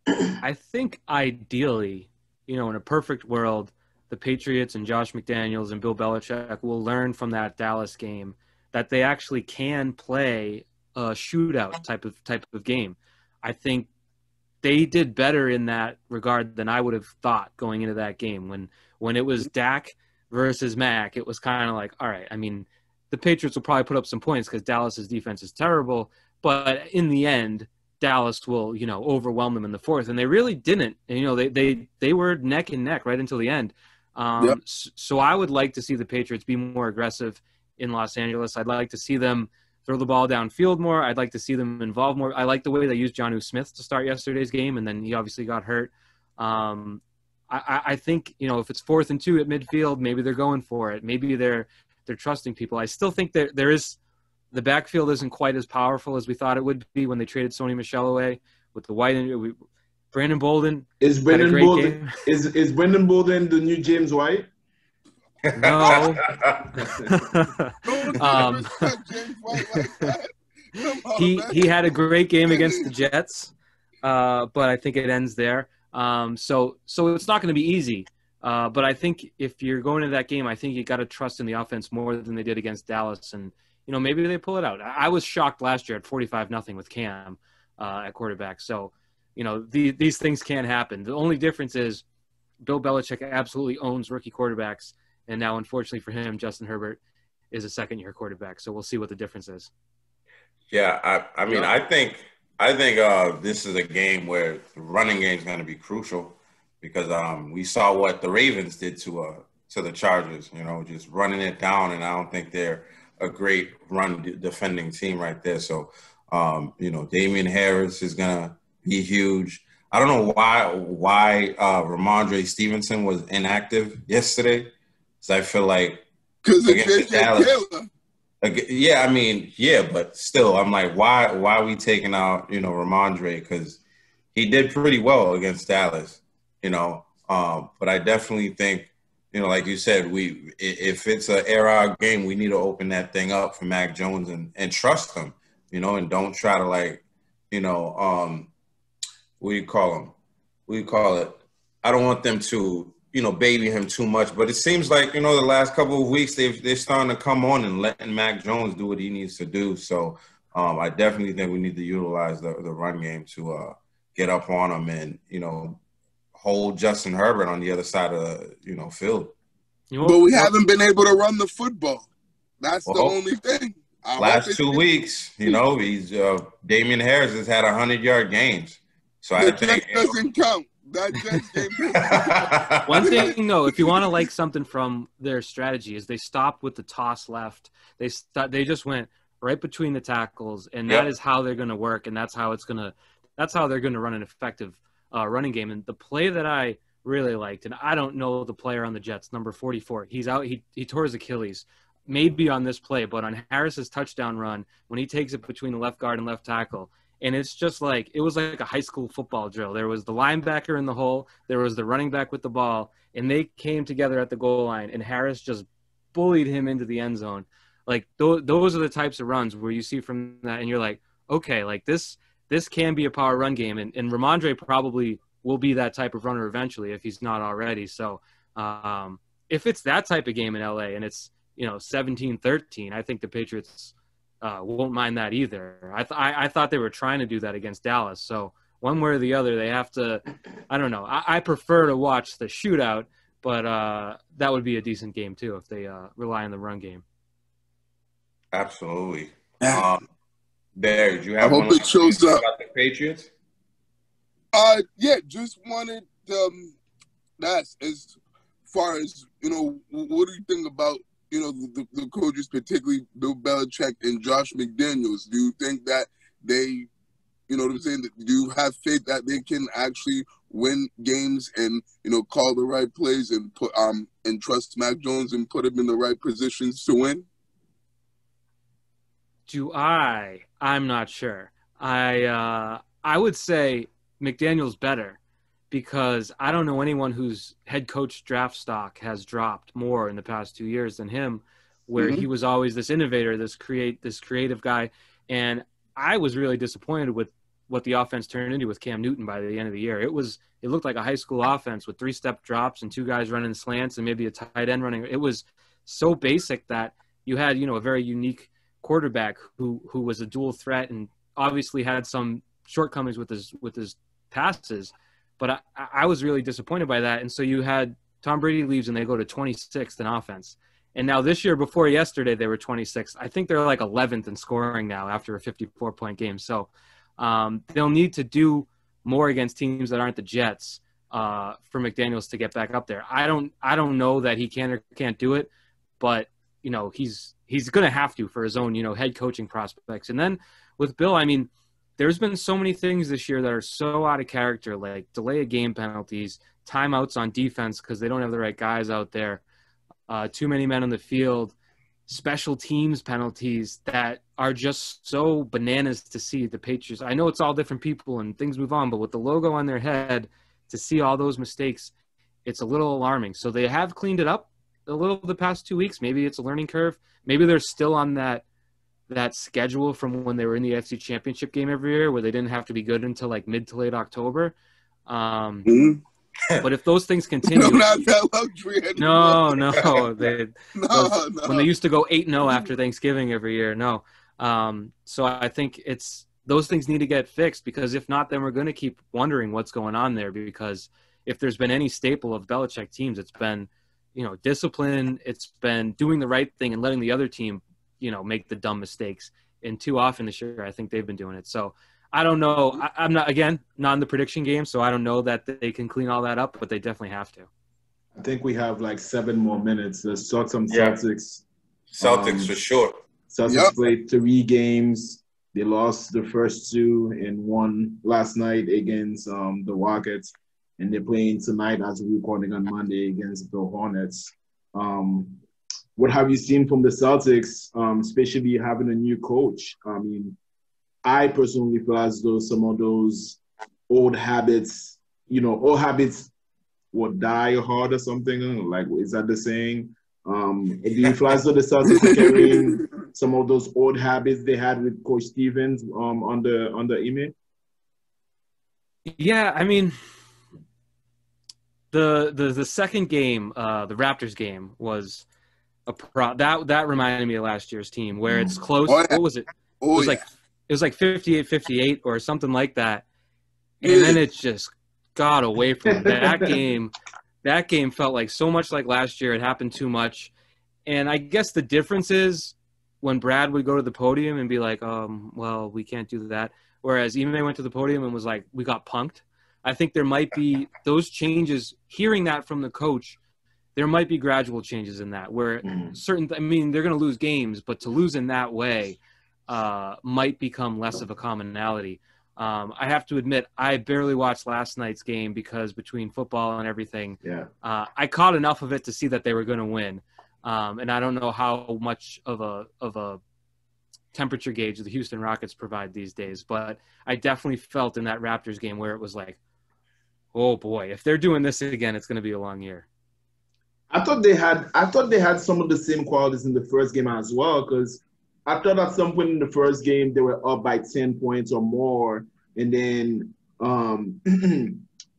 I think ideally, in a perfect world, the Patriots and Josh McDaniels and Bill Belichick will learn from that Dallas game that they actually can play a shootout type of game. I think they did better in that regard than I would have thought going into that game. When it was Dak versus Mac, it was kind of like, all right, the Patriots will probably put up some points because Dallas's defense is terrible, but in the end, Dallas will, overwhelm them in the 4th, and they really didn't. And, they were neck and neck right until the end. So I would like to see the Patriots be more aggressive in Los Angeles. I'd like to see them throw the ball downfield more. I'd like to see them involve more. I like the way they used Jonnu Smith to start yesterday's game, and then he obviously got hurt. I think, if it's 4th and 2 at midfield, maybe they're going for it. Maybe they're trusting people. I still think that the backfield isn't quite as powerful as we thought it would be when they traded Sony Michel away with the White. Brandon Bolden is Brandon Bolden is Brandon Bolden the new James White? No. He had a great game against the Jets, but I think it ends there. So it's not going to be easy. But I think if you're going to that game, I think you got to trust in the offense more than they did against Dallas, and maybe they pull it out. I was shocked last year at 45-0 with Cam at quarterback. So these things can happen. The only difference is Bill Belichick absolutely owns rookie quarterbacks, and now unfortunately for him, Justin Herbert is a second-year quarterback. So we'll see what the difference is. Yeah, I think this is a game where the running game is going to be crucial. Because we saw what the Ravens did to the Chargers, just running it down, and I don't think they're a great run defending team right there. So, Damian Harris is gonna be huge. I don't know why Ramondre Stevenson was inactive yesterday, because I feel like because against Dallas. But still, I'm like, why are we taking out Ramondre? Because he did pretty well against Dallas. But I definitely think, like you said, if it's an era game, we need to open that thing up for Mac Jones and trust him, and don't try to what do you call it? I don't want them to, baby him too much, but it seems like, the last couple of weeks they're starting to come on and letting Mac Jones do what he needs to do. So I definitely think we need to utilize the run game to get up on him and, hold Justin Herbert on the other side of the field. But we haven't been able to run the football. That's the only thing. Last 2 weeks, he's Damian Harris has had 100-yard games. So I think doesn't count. That Jets game. One thing, no, if you want to like something from their strategy is they stopped with the toss left. They just went right between the tackles, and that is how they're going to work, and that's how they're going to run an effective running game. And the play that I really liked, and I don't know the player on the Jets, number 44. He's out. He tore his Achilles. Maybe on this play, but on Harris's touchdown run, when he takes it between the left guard and left tackle, and it's just like it was like a high school football drill. There was the linebacker in the hole, there was the running back with the ball, and they came together at the goal line, and Harris just bullied him into the end zone. Like those are the types of runs where you see from that, and you're like, okay, like this can be a power run game, and Ramondre probably will be that type of runner eventually if he's not already. So if it's that type of game in LA and it's 17-13, I think the Patriots won't mind that either. I thought they were trying to do that against Dallas. So one way or the other, they have to. I don't know. I prefer to watch the shootout, but that would be a decent game too if they rely on the run game. Absolutely. There, do you have I hope it shows up. About the Patriots? Yeah, just wanted that's as far as what do you think about the coaches, particularly Bill Belichick and Josh McDaniels? Do you think that they, what I'm saying, do you have faith that they can actually win games and call the right plays and put and trust Mac Jones and put him in the right positions to win? I'm not sure. I would say McDaniel's better because I don't know anyone whose head coach draft stock has dropped more in the past 2 years than him, where he was always this innovator, this creative guy. And I was really disappointed with what the offense turned into with Cam Newton by the end of the year. It looked like a high school offense with 3-step drops and 2 guys running slants and maybe a tight end running. It was so basic that you had, a very unique quarterback who was a dual threat and obviously had some shortcomings with his passes. But I was really disappointed by that. And so you had Tom Brady leaves and they go to 26th in offense. And now this year, before yesterday, they were 26th. I think they're like 11th in scoring now after a 54-point game. So they'll need to do more against teams that aren't the Jets for McDaniels to get back up there. I don't know that he can or can't do it, but he's going to have to for his own head coaching prospects. And then with Bill, I mean, there's been so many things this year that are so out of character, like delay of game penalties, timeouts on defense because they don't have the right guys out there, too many men on the field, special teams penalties that are just so bananas to see the Patriots. I know it's all different people and things move on, but with the logo on their head, to see all those mistakes, it's a little alarming. So they have cleaned it up a little the past 2 weeks. Maybe it's a learning curve. Maybe they're still on that schedule from when they were in the AFC Championship game every year where they didn't have to be good until like mid to late October. But if those things continue, no, not that luxury anymore. No. When they used to go 8-0 after Thanksgiving every year, no. So I think those things need to get fixed because if not, then we're going to keep wondering what's going on there. Because if there's been any staple of Belichick teams, it's been discipline. It's been doing the right thing and letting the other team make the dumb mistakes. And too often this year, I think they've been doing it. So I don't know. I'm not in the prediction game, so I don't know that they can clean all that up, but they definitely have to. I think we have like 7 more minutes. Let's talk some Celtics. Celtics for sure. Celtics played 3 games. They lost the first 2 and won last night against the Rockets. And they're playing tonight as we're recording on Monday against the Hornets. What have you seen from the Celtics, especially having a new coach? I mean, I personally feel as though some of those old habits will die hard or something. Like, is that the saying? Do you feel as though the Celtics are carrying some of those old habits they had with Coach Stevens under Ime? Yeah, I mean, the second game, the Raptors game, was that reminded me of last year's team where it's close. Oh, yeah. What was it? It was like 58-58 or something like that. And then it just got away from that game. That game felt like so much like last year. It happened too much. And I guess the difference is when Brad would go to the podium and be like, well, we can't do that. Whereas Ime went to the podium and was like, we got punked. I think there might be those changes, hearing that from the coach, there might be gradual changes in that where they're going to lose games, but to lose in that way might become less of a commonality. I have to admit, I barely watched last night's game because between football and everything, I caught enough of it to see that they were going to win. And I don't know how much of a temperature gauge the Houston Rockets provide these days, but I definitely felt in that Raptors game where it was like, oh boy, if they're doing this again, it's going to be a long year. I thought they had some of the same qualities in the first game as well, because I thought at some point in the first game they were up by 10 points or more, and then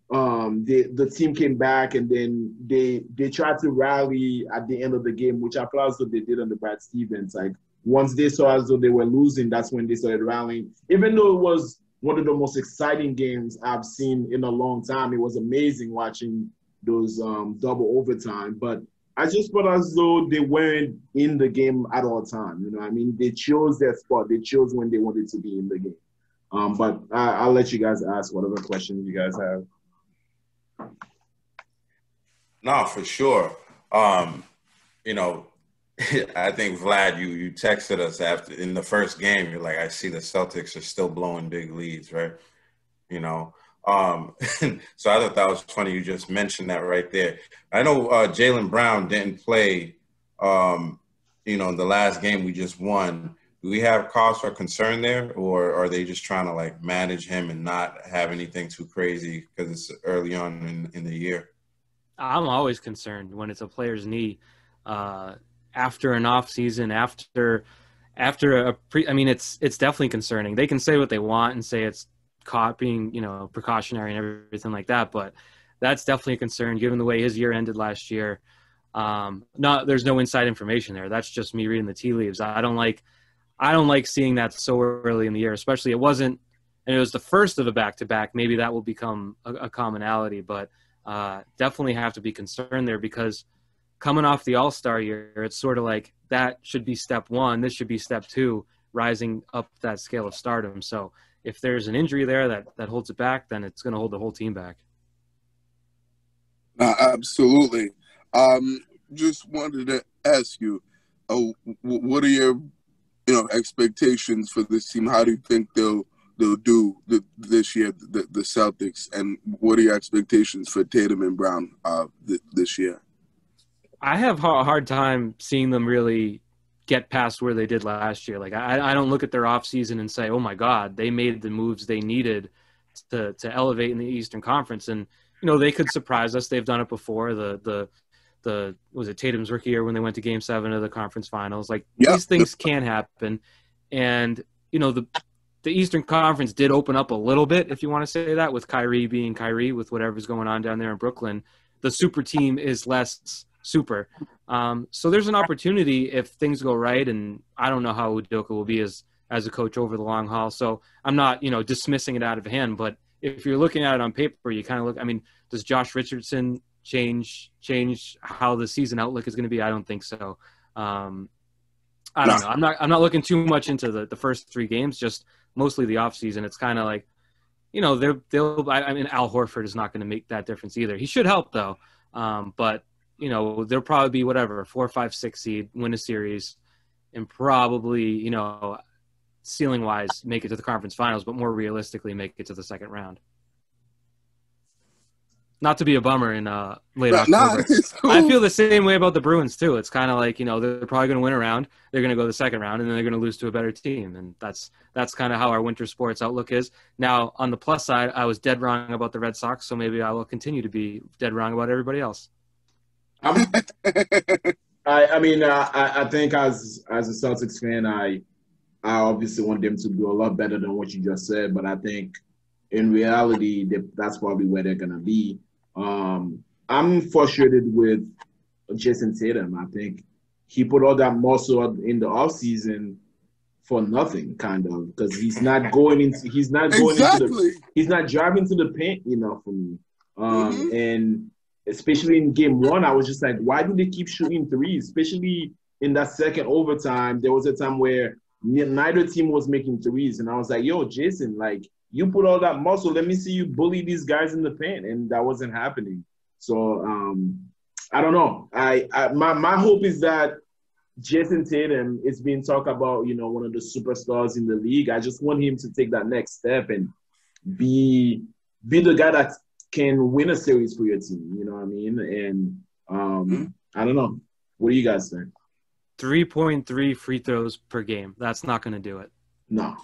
the team came back, and then they tried to rally at the end of the game, which I feel as though they did on the Brad Stevens. Like once they saw as though they were losing, that's when they started rallying. Even though it was one of the most exciting games I've seen in a long time, it was amazing watching those double overtime. But I just felt as though they weren't in the game at all time. You know what I mean? They chose their spot. They chose when they wanted to be in the game. But I'll let you guys ask whatever questions you guys have. No, for sure. You know, I think Vlad, you texted us after in the first game. You're like, I see the Celtics are still blowing big leads, right? You know, so I thought that was funny. You just mentioned that right there. I know Jaylen Brown didn't play. You know, the last game we just won. Do we have cause for concern there, or are they just trying to like manage him and not have anything too crazy because it's early on in the year? I'm always concerned when it's a player's knee. After an off season, after it's definitely concerning. They can say what they want and say it's caught being, you know, precautionary and everything like that, but that's definitely a concern given the way his year ended last year. There's no inside information there. That's just me reading the tea leaves. I don't like seeing that so early in the year, especially it was the first of a back-to-back. Maybe that will become a commonality, but definitely have to be concerned there because coming off the All-Star year, it's sort of like that should be step one. This should be step two, rising up that scale of stardom. So if there's an injury there that holds it back, then it's going to hold the whole team back. Absolutely. Just wanted to ask you, what are your expectations for this team? How do you think they'll do this year, the Celtics, and what are your expectations for Tatum and Brown this year? I have a hard time seeing them really get past where they did last year. Like I don't look at their offseason and say, oh my God, they made the moves they needed to elevate in the Eastern Conference. And, you know, they could surprise us. They've done it before. Was it Tatum's rookie year when they went to Game 7 of the conference finals? Like these things can happen. And, you know, the Eastern Conference did open up a little bit, if you want to say that, with Kyrie being Kyrie, with whatever's going on down there in Brooklyn. The super team is less super. So there's an opportunity if things go right, and I don't know how Udoka will be as a coach over the long haul. So I'm not, dismissing it out of hand, but if you're looking at it on paper, you kind of look, I mean, does Josh Richardson change how the season outlook is going to be? I don't think so. I don't know. I'm not looking too much into the first three games, just mostly the off season. It's kind of like, Al Horford is not going to make that difference either. He should help though. But they'll probably be 4, 5, 6 seed, win a series, and probably, ceiling wise make it to the conference finals, but more realistically make it to the second round. Not to be a bummer in late October. Cool. I feel the same way about the Bruins too. It's kind of like, they're probably going to win a round. They're going to go the second round, and then they're going to lose to a better team. And that's kind of how our winter sports outlook is. Now, on the plus side, I was dead wrong about the Red Sox, so maybe I will continue to be dead wrong about everybody else. I think as a Celtics fan, I obviously want them to do a lot better than what you just said, but I think in reality, that's probably where they're going to be. I'm frustrated with Jason Tatum. I think he put all that muscle in the offseason for nothing, kind of, because he's not driving to the paint enough for me. And especially in game one, I was just like, why do they keep shooting threes? Especially in that second overtime, there was a time where neither team was making threes. And I was like, yo, Jason, like, You put all that muscle. Let me see you bully these guys in the paint, and that wasn't happening. So I don't know. My hope is that Jason Tatum is being talked about, one of the superstars in the league. I just want him to take that next step and be the guy that can win a series for your team. You know what I mean? And I don't know. What do you guys think? 3.3 free throws per game. That's not going to do it. No.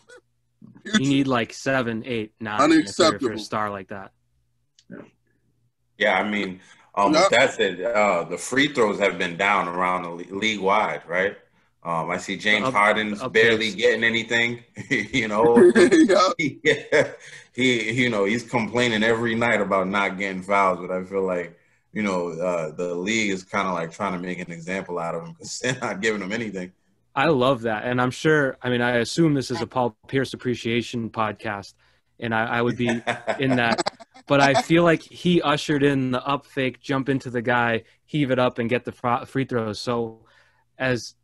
You need like 7, 8, 9 Unacceptable. for a star like that. Yeah, I mean, with that said, the free throws have been down around the league wide, right? I see James Harden's barely getting anything. He's complaining every night about not getting fouls, but I feel like the league is kind of like trying to make an example out of him because they're not giving him anything. I love that, and I'm sure. I mean, I assume this is a Paul Pierce appreciation podcast, and I would be in that. But I feel like he ushered in the up fake, jump into the guy, heave it up, and get the free throws. So as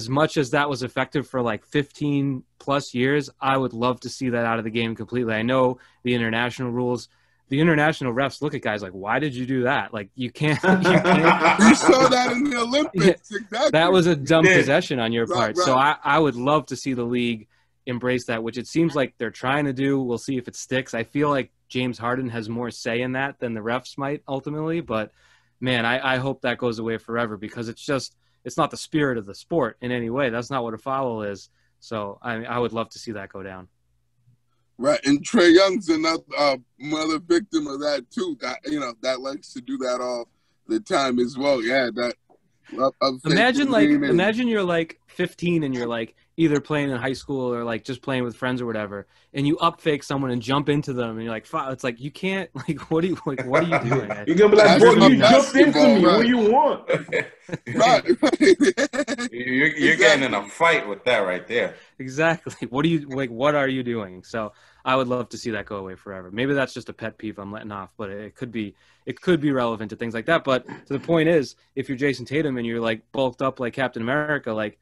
much as that was effective for like 15 plus years, I would love to see that out of the game completely. I know the international rules. The international refs look at guys like, why did you do that? Like, you can't. You saw that in the Olympics. Exactly. That was a dumb possession on your part. Right. So I would love to see the league embrace that, which it seems like they're trying to do. We'll see if it sticks. I feel like James Harden has more say in that than the refs might ultimately. But, man, I hope that goes away forever because it's not the spirit of the sport in any way. That's not what a foul is. So I would love to see that go down. Right, and Trae Young's another victim of that too. That likes to do that all the time as well. Yeah, that. Imagine you're like 15 and you're like either playing in high school or like just playing with friends or whatever, and you up fake someone and jump into them, and you're like, it's like you can't like what are you doing? You're gonna be like, boy, you jumped into me. Right. What do you want? Right. You're getting in a fight with that right there. Exactly. What are you doing? So I would love to see that go away forever. Maybe that's just a pet peeve I'm letting off, but it could be relevant to things like that. But to the point is, if you're Jason Tatum and you're like bulked up like Captain America, like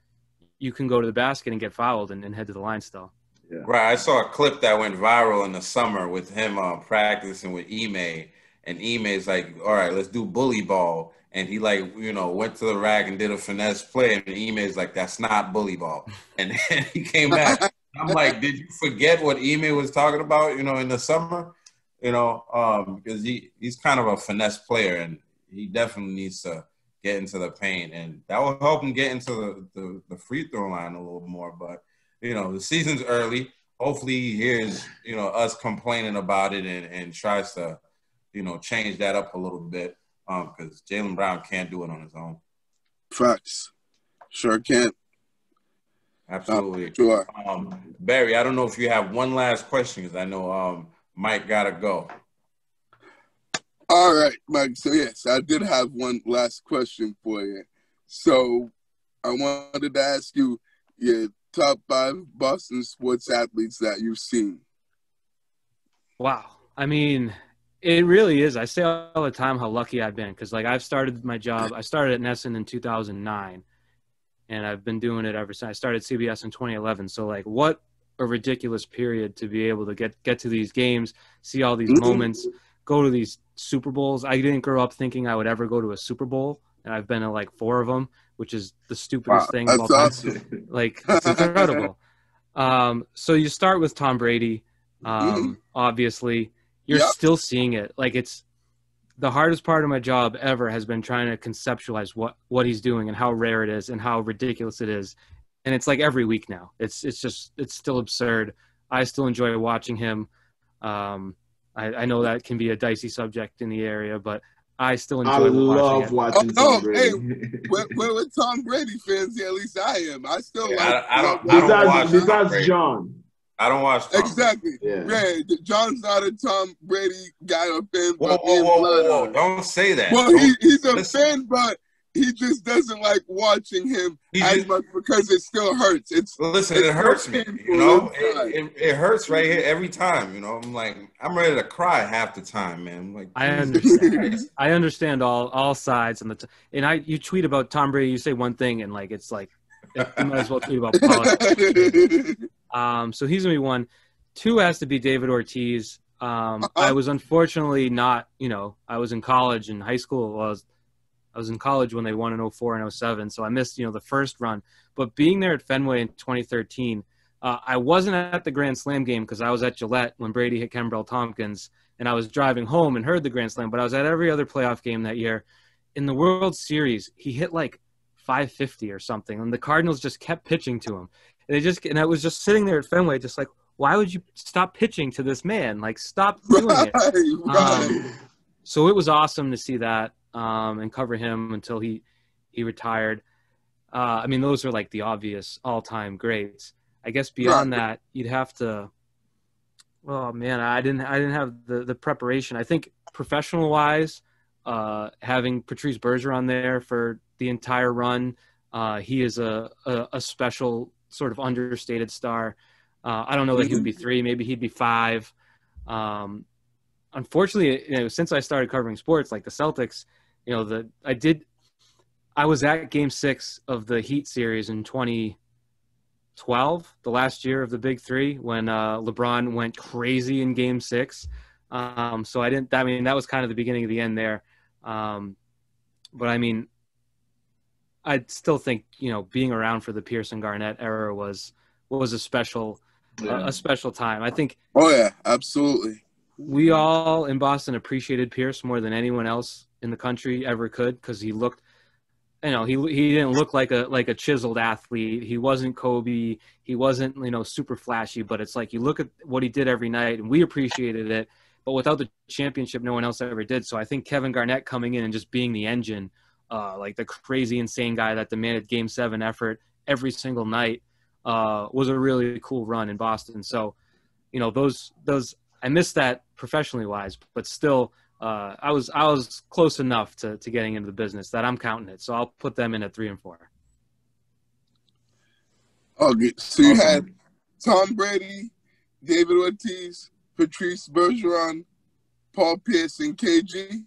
you can go to the basket and get fouled and head to the line still. Yeah. Right. I saw a clip that went viral in the summer with him practicing with Ime, and Ime's like, all right, let's do bully ball. And he went to the rack and did a finesse play, and Ime's like, that's not bully ball. And then he came back. I'm like, did you forget what Ime was talking about, in the summer? Because he's kind of a finesse player, and he definitely needs to get into the paint, and that will help him get into the free throw line a little more. But, the season's early. Hopefully he hears, us complaining about it and tries to, change that up a little bit because Jaylen Brown can't do it on his own. Facts. Sure can't. Absolutely. Sure. Barry, I don't know if you have one last question because I know Mike got to go. All right, Mike. So, yes, I did have one last question for you. So, I wanted to ask you your top 5 Boston sports athletes that you've seen. Wow. I mean, it really is. I say all the time how lucky I've been because, I've started my job. I started at Nesson in 2009. And I've been doing it ever since. I started CBS in 2011. So, what a ridiculous period to be able to get to these games, see all these moments, go to these Super Bowls. I didn't grow up thinking I would ever go to a Super Bowl, and I've been to 4 of them, which is the stupidest thing of all time. Awesome. It's incredible. So you start with Tom Brady. Obviously, you're still seeing it. It's the hardest part of my job ever has been trying to conceptualize what he's doing and how rare it is and how ridiculous it is. And it's every week now. It's still absurd. I still enjoy watching him. I know that can be a dicey subject in the area, but I still enjoy watching Tom Brady. Hey, we're with Tom Brady fans here. At least I am. I still I don't watch besides John. I don't watch Tom. Exactly. Yeah. John's not a Tom Brady guy or fan. Whoa. Don't say that. Well, he's a fan, but he just doesn't like watching him much because it still hurts. It hurts me. It hurts right here every time. I'm ready to cry half the time, man. I understand. I understand all sides and you tweet about Tom Brady. You say one thing and you might as well tweet about politics. So he's gonna be one. 2 has to be David Ortiz. I was unfortunately not, I was in college and high school. Well, I was in college when they won in 04 and 07, so I missed, the first run. But being there at Fenway in 2013, I wasn't at the Grand Slam game because I was at Gillette when Brady hit Kembrell Tompkins, and I was driving home and heard the Grand Slam, but I was at every other playoff game that year. In the World Series, he hit like 550 or something, and the Cardinals just kept pitching to him. And I was just sitting there at Fenway just like, why would you stop pitching to this man? Like, stop doing it. Right. So it was awesome to see that and cover him until he retired. Those are like the obvious all-time greats. I guess beyond that, you'd have to. Oh man, I didn't have the preparation. I think professional-wise, having Patrice Bergeron there for the entire run, he is a special sort of understated star. I don't know that he would be 3, maybe he'd be 5. Unfortunately, since I started covering sports, like the Celtics, I was at Game 6 of the Heat series in 2012, the last year of the Big Three, when LeBron went crazy in Game 6. So that was kind of the beginning of the end there. But I still think, being around for the Pierce and Garnett era was a special time. I think. Oh yeah, absolutely. We all in Boston appreciated Pierce more than anyone else in the country ever could, because he looked, he didn't look like a chiseled athlete. He wasn't Kobe. He wasn't, super flashy, but it's like you look at what he did every night and we appreciated it, but without the championship, no one else ever did. So I think Kevin Garnett coming in and just being the engine, like the crazy, insane guy that demanded Game 7 effort every single night, was a really cool run in Boston. So, those I missed that professionally wise, but still, I was close enough to getting into the business that I'm counting it. So I'll put them in at 3 and 4. Okay, so you had Tom Brady, David Ortiz, Patrice Bergeron, Paul Pierce, and KG.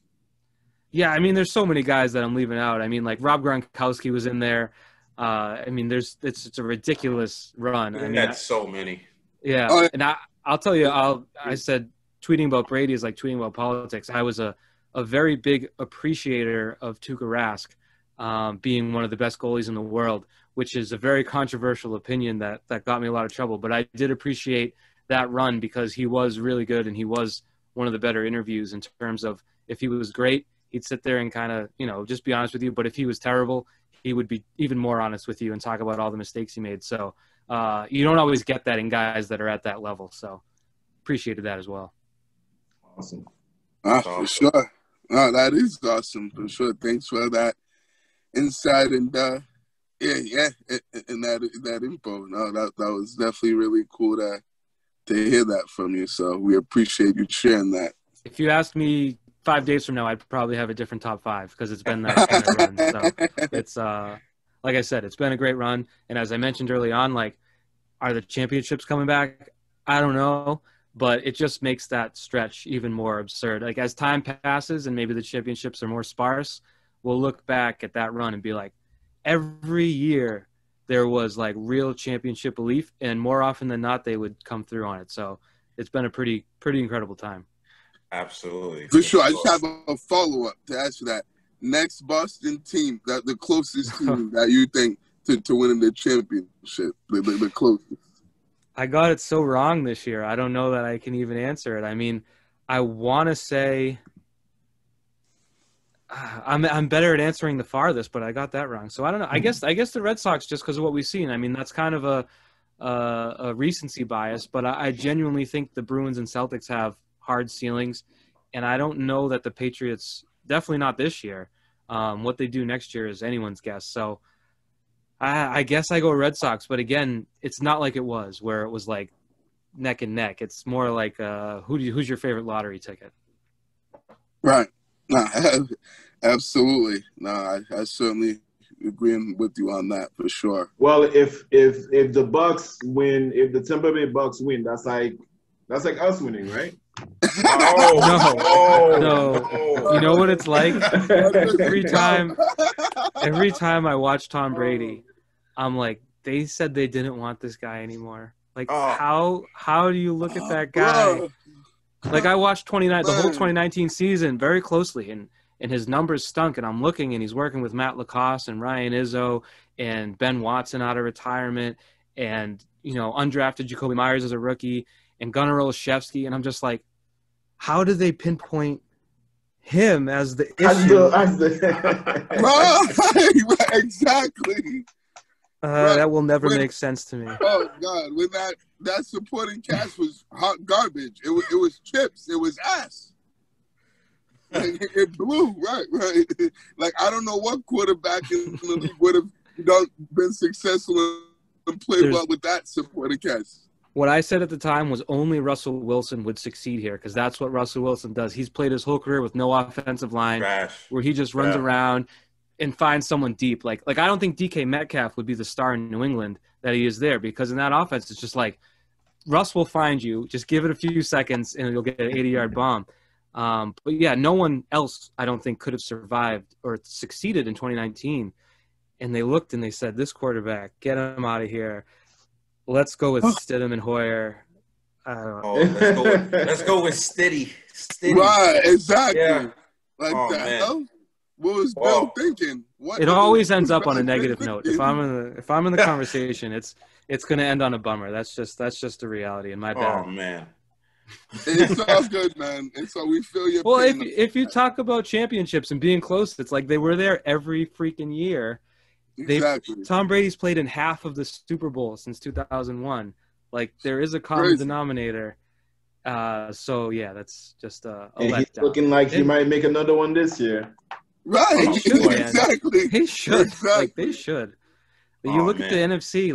Yeah, there's so many guys that I'm leaving out. Like Rob Gronkowski was in there. It's a ridiculous run. Had so many. Yeah, and I'll tell you, I said tweeting about Brady is like tweeting about politics. I was a very big appreciator of Tuukka Rask being one of the best goalies in the world, which is a very controversial opinion that got me a lot of trouble. But I did appreciate that run because he was really good, and he was one of the better interviews in terms of, if he was great, he'd sit there and kind of, just be honest with you. But if he was terrible, he would be even more honest with you and talk about all the mistakes he made. So you don't always get that in guys that are at that level. So appreciated that as well. Awesome. For sure. No, that is awesome for sure. Thanks for that insight and and that info. No, that was definitely really cool to hear that from you. So we appreciate you sharing that. If you asked me 5 days from now, I'd probably have a different top 5 because it's been that kind of run. So it's like I said, it's been a great run. And as I mentioned early on, like, are the championships coming back? I don't know, but it just makes that stretch even more absurd. Like, as time passes and maybe the championships are more sparse, we'll look back at that run and be like, every year there was like real championship belief, and more often than not, they would come through on it. So it's been a pretty incredible time. Absolutely. For sure. I just have a follow-up to ask you that. Next Boston team, that the closest team that you think to winning the championship, the closest. I got it so wrong this year. I don't know that I can even answer it. I want to say I'm better at answering the farthest, but I got that wrong. So I don't know. I guess the Red Sox, just because of what we've seen. That's kind of a recency bias, but I genuinely think the Bruins and Celtics have hard ceilings, and I don't know that the Patriots, definitely not this year. What they do next year is anyone's guess. So I guess I go Red Sox, but again, it's not like it was where it was like neck and neck. It's more like who's your favorite lottery ticket? Right. No, absolutely. No, I certainly agree with you on that for sure. Well, if the Bucks win, if the Tampa Bay Bucks win, that's like us winning, right? No. You know what it's like? Every time I watch Tom Brady, I'm like, they said they didn't want this guy anymore. Like Oh. how do you look at that guy? Bro. Like I watched the whole Man. 2019 season very closely, and his numbers stunk. And I'm looking, and he's working with Matt Lacoste and Ryan Izzo and Ben Watson out of retirement, and undrafted Jacoby Myers as a rookie, and Gunnar Olszewski, and I'm just like, how do they pinpoint him as the issue? Right, exactly. Right. That will never make sense to me. Oh God, when that supporting cast was hot garbage. It was chips. It was ass. Like, it blew. Right. Like I don't know what quarterback in the league would have been successful and played well with that supporting cast. What I said at the time was only Russell Wilson would succeed here, because that's what Russell Wilson does. He's played his whole career with no offensive line, where he just runs around and finds someone deep. Like I don't think DK Metcalf would be the star in New England that he is there, because in that offense, it's just like Russ will find you. Just give it a few seconds, and you'll get an 80-yard bomb. But yeah, no one else, I don't think, could have survived or succeeded in 2019. And they looked and they said, this quarterback, get him out of here. Let's go with Stidham and Hoyer. I don't know. Let's go with Stiddy. Right, exactly. Yeah. Like man. Hell? What was Bill thinking? It always ends up on a negative note. If I'm in the conversation, it's going to end on a bummer. That's just the reality. And my bad. Oh man. It's all good, man. And so we feel your well, pain. if you talk about championships and being close, it's like they were there every freaking year. Exactly. Tom Brady's played in half of the Super Bowl since 2001. Like there is a common denominator. So yeah, that's just a letdown. He's looking like he might make another one this year. Right. He should, exactly. He should. Exactly. Like they should. But you look at the NFC,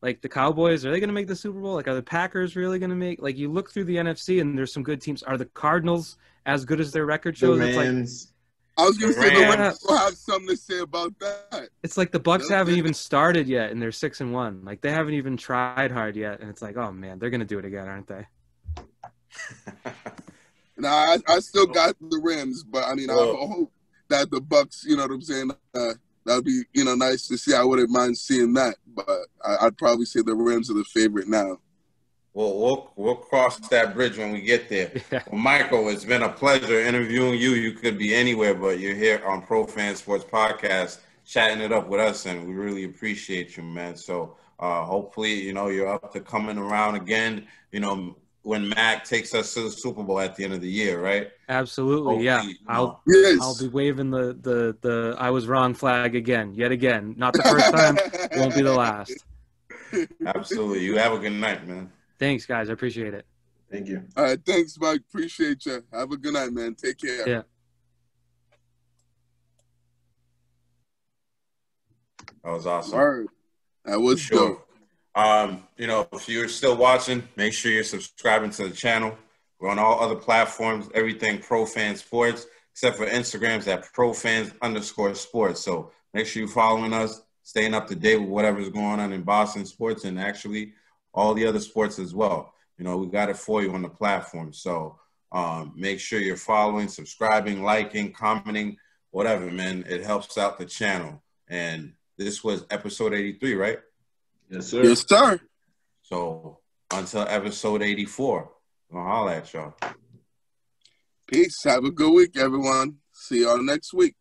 like the Cowboys, are they going to make the Super Bowl? Like, are the Packers really going to make? Like, you look through the NFC and there's some good teams. Are the Cardinals as good as their record shows? The Rams. I was going to say the Rams will have something to say about that. It's like the Bucks haven't even started yet, and they're 6-1. Like they haven't even tried hard yet, and it's like, oh man, they're going to do it again, aren't they? Nah, I still got the Rams, but I mean, I hope that the Bucks, you know what I'm saying? That'd be, nice to see. I wouldn't mind seeing that, but I'd probably say the Rams are the favorite now. Well, we'll cross that bridge when we get there. Yeah. Well, Michael, it's been a pleasure interviewing you. You could be anywhere, but you're here on Pro Fan Sports Podcast, chatting it up with us, and we really appreciate you, man. So hopefully, you're up to coming around again, when Mac takes us to the Super Bowl at the end of the year, right? Absolutely, hopefully, yeah. I'll be waving the I was wrong flag yet again. Not the first time, won't be the last. Absolutely. You have a good night, man. Thanks, guys. I appreciate it. Thank you. All right, thanks, Mike. Appreciate you. Have a good night, man. Take care. Yeah. That was awesome. Word. That was dope. If you're still watching, make sure you're subscribing to the channel. We're on all other platforms, everything Pro Fan Sports, except for Instagrams at profans_sports. So make sure you're following us, staying up to date with whatever's going on in Boston sports and actually all the other sports as well. We got it for you on the platform. So make sure you're following, subscribing, liking, commenting, whatever, man. It helps out the channel. And this was episode 83, right? Yes, sir. Yes, sir. So until episode 84, I'm gonna holler at y'all. Peace. Have a good week, everyone. See y'all next week.